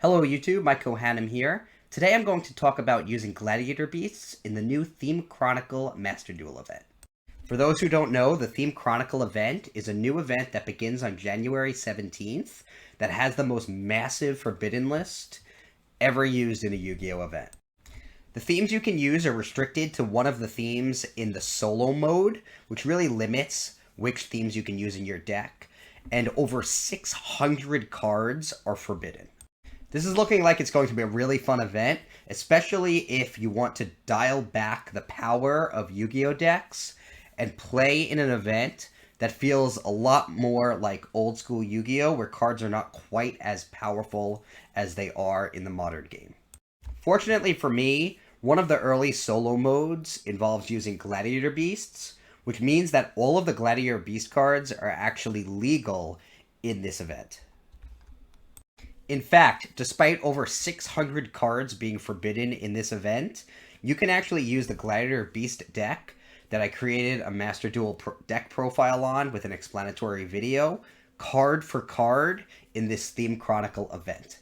Hello YouTube, Mike Kohanim here. Today I'm going to talk about using Gladiator Beasts in the new Theme Chronicle Master Duel event. For those who don't know, the Theme Chronicle event is a new event that begins on January 17th that has the most massive forbidden list ever used in a Yu-Gi-Oh event. The themes you can use are restricted to one of the themes in the solo mode, which really limits which themes you can use in your deck, and over 600 cards are forbidden. This is looking like it's going to be a really fun event, especially if you want to dial back the power of Yu-Gi-Oh decks and play in an event that feels a lot more like old school Yu-Gi-Oh, where cards are not quite as powerful as they are in the modern game. Fortunately for me, one of the early solo modes involves using Gladiator Beasts, which means that all of the Gladiator Beast cards are actually legal in this event. In fact, despite over 600 cards being forbidden in this event, you can actually use the Gladiator Beast deck that I created a Master Duel deck profile on with an explanatory video, card for card, in this Theme Chronicle event.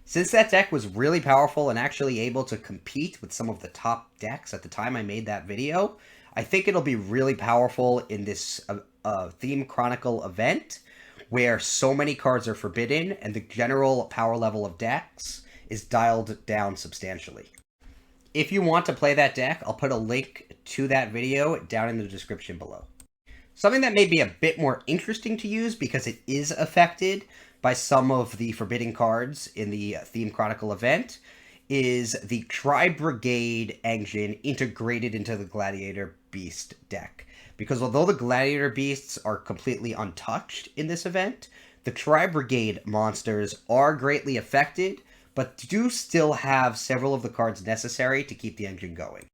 Since that deck was really powerful and actually able to compete with some of the top decks at the time I made that video, I think it'll be really powerful in this Theme Chronicle event, where so many cards are forbidden and the general power level of decks is dialed down substantially. If you want to play that deck, I'll put a link to that video down in the description below. Something that may be a bit more interesting to use because it is affected by some of the forbidden cards in the Theme Chronicle event is the Tri-Brigade engine integrated into the Gladiator Beast deck. Because although the Gladiator Beasts are completely untouched in this event, the Tri-Brigade monsters are greatly affected, but do still have several of the cards necessary to keep the engine going.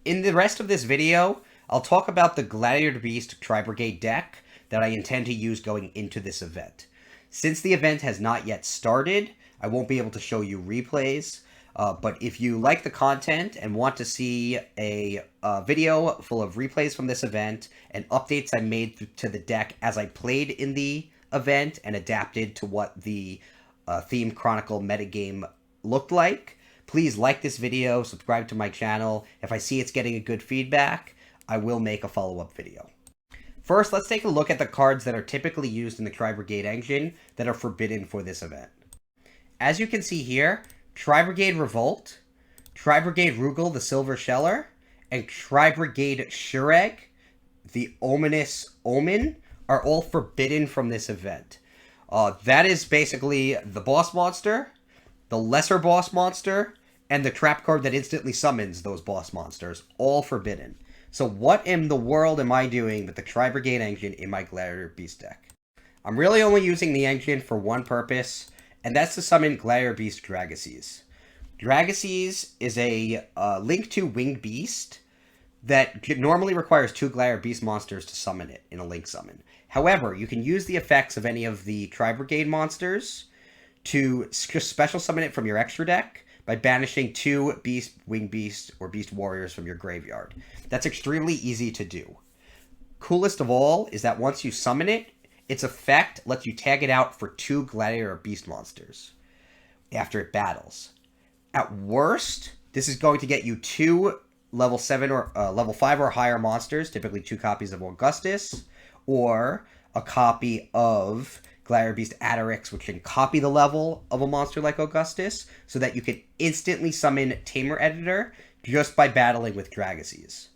In the rest of this video, I'll talk about the Gladiator Beast Tri-Brigade deck that I intend to use going into this event. Since the event has not yet started, I won't be able to show you replays, but if you like the content and want to see a video full of replays from this event and updates I made to the deck as I played in the event and adapted to what the Theme Chronicle metagame looked like, please like this video, subscribe to my channel. If I see it's getting a good feedback, I will make a follow-up video. First, let's take a look at the cards that are typically used in the Tri-Brigade engine that are forbidden for this event. As you can see here, Tri-Brigade Revolt, Tri-Brigade Rugal the Silver Sheller, and Tri-Brigade Shureg, the Ominous Omen, are all forbidden from this event. That is basically the boss monster, the lesser boss monster, and the trap card that instantly summons those boss monsters, all forbidden. So what in the world am I doing with the Tri-Brigade engine in my Gladiator Beast deck? I'm really only using the engine for one purpose, and that's to summon Gladiator Beast Dragaces. Dragaces is a Link 2 Winged Beast that normally requires 2 Gladiator Beast monsters to summon it in a Link summon. However, you can use the effects of any of the Tri-Brigade monsters to just special summon it from your extra deck by banishing 2 Winged Beast or Beast Warriors from your graveyard. That's extremely easy to do. Coolest of all is that once you summon it, its effect lets you tag it out for 2 Gladiator Beast monsters after it battles. At worst, this is going to get you 2 level 7 or level 5 or higher monsters, typically 2 copies of Augustus, or a copy of Gladiator Beast Attorix, which can copy the level of a monster like Augustus, so that you can instantly summon Tamer Editor just by battling with Dragaces.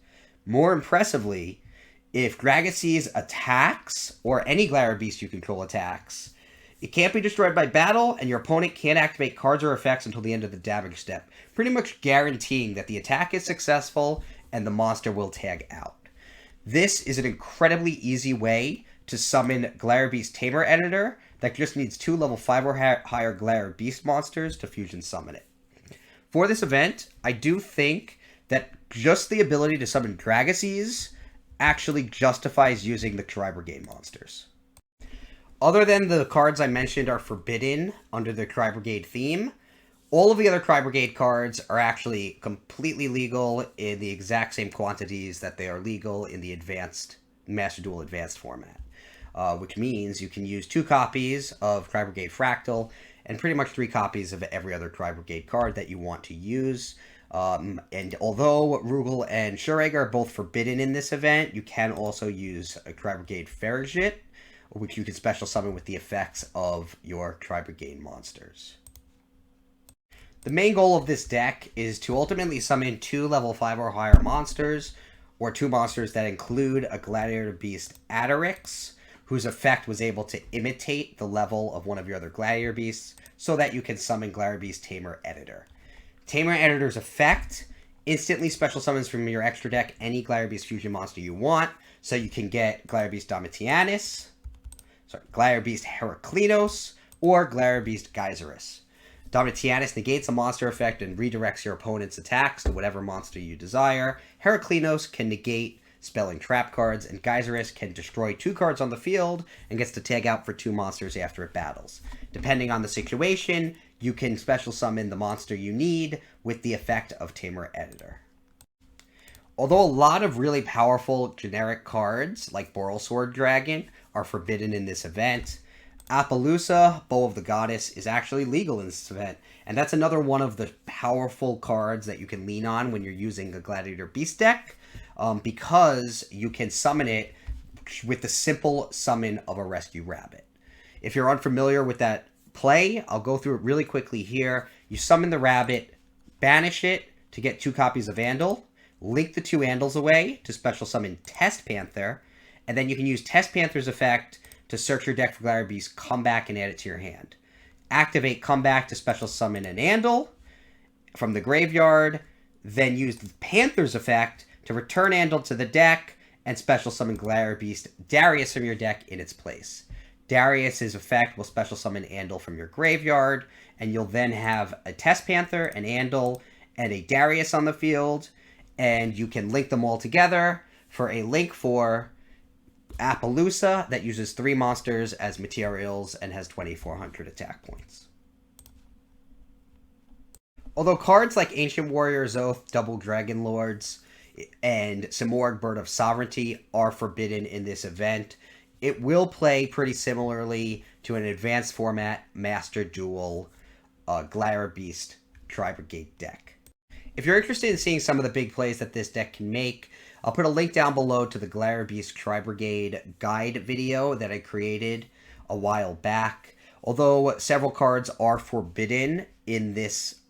More impressively, if Dragaces attacks, or any Gladiator Beast you control attacks, it can't be destroyed by battle, and your opponent can't activate cards or effects until the end of the damage step, pretty much guaranteeing that the attack is successful and the monster will tag out. This is an incredibly easy way to summon Gladiator Beast Tamer Editor that just needs 2 level 5 or higher Gladiator Beast monsters to fusion summon it. For this event, I do think that just the ability to summon Dragaces actually justifies using the Tri-Brigade monsters. Other than the cards I mentioned are forbidden under the Tri-Brigade theme, all of the other Tri-Brigade cards are actually completely legal in the exact same quantities that they are legal in the advanced Master Duel Advanced format. Which means you can use 2 copies of Tri-Brigade Fraktall and pretty much 3 copies of every other Tri-Brigade card that you want to use. And although Rugal and Shureg are both forbidden in this event, you can also use a Tri-Brigade Fraktall, which you can special summon with the effects of your Tri-Brigade monsters. The main goal of this deck is to ultimately summon 2 level 5 or higher monsters, or 2 monsters that include a Gladiator Beast Attorix, whose effect was able to imitate the level of one of your other Gladiator Beasts, so that you can summon Gladiator Beast Tamer Editor. Tamer Editor's effect instantly special summons from your extra deck any Gladiator Beast fusion monster you want, so you can get Gladiator Beast Domitianus, Gladiator Beast Heraklinos, or Gladiator Beast Gyzarus. Domitianus negates a monster effect and redirects your opponent's attacks to whatever monster you desire. Heraklinos can negate spelling trap cards, and Gyzarus can destroy 2 cards on the field and gets to tag out for 2 monsters after it battles. Depending on the situation, you can special summon the monster you need with the effect of Tamer Editor. Although a lot of really powerful generic cards, like Borrelsword Dragon, are forbidden in this event, Appaloosa, Bow of the Goddess, is actually legal in this event, and that's another one of the powerful cards that you can lean on when you're using a Gladiator Beast deck, because you can summon it with the simple summon of a Rescue Rabbit. If you're unfamiliar with that play, I'll go through it really quickly here. You summon the rabbit, banish it to get 2 copies of Andal, link the 2 Andals away to special summon Test Panther, and then you can use Test Panther's effect to search your deck for Gladiator Beast, come back and add it to your hand. Activate Comeback to special summon an Andal from the graveyard, then use the Panther's effect to return Andal to the deck and special summon Gladiator Beast Darius from your deck in its place. Darius's effect will special summon Andal from your graveyard, and you'll then have a Test Panther, an Andal, and a Darius on the field, and you can link them all together for a link for Appaloosa that uses 3 monsters as materials and has 2,400 attack points. Although cards like Ancient Warrior's Oath, Double Dragon Lords, and Simorgh Bird of Sovereignty are forbidden in this event, it will play pretty similarly to an advanced format Master Duel Gladiator Beast Tri-Brigade deck. If you're interested in seeing some of the big plays that this deck can make, I'll put a link down below to the Gladiator Beast Tri-Brigade guide video that I created a while back. Although several cards are forbidden in this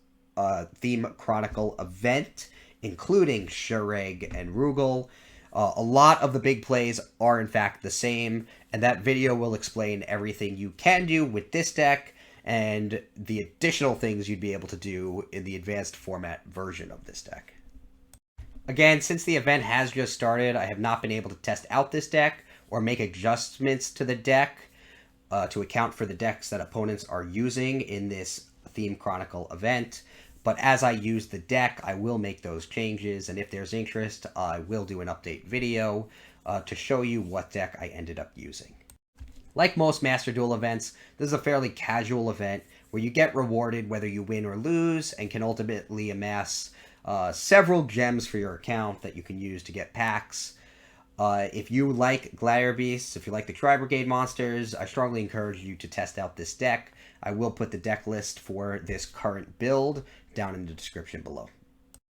Theme Chronicle event, including Shureg and Rugal, a lot of the big plays are in fact the same, and that video will explain everything you can do with this deck and the additional things you'd be able to do in the advanced format version of this deck. Again, since the event has just started, I have not been able to test out this deck or make adjustments to the deck to account for the decks that opponents are using in this Theme Chronicle event. But as I use the deck, I will make those changes, and if there's interest, I will do an update video to show you what deck I ended up using. Like most Master Duel events, this is a fairly casual event where you get rewarded whether you win or lose, and can ultimately amass several gems for your account that you can use to get packs. If you like Gladiator Beasts, if you like the Tri-Brigade monsters, I strongly encourage you to test out this deck. I will put the deck list for this current build down in the description below.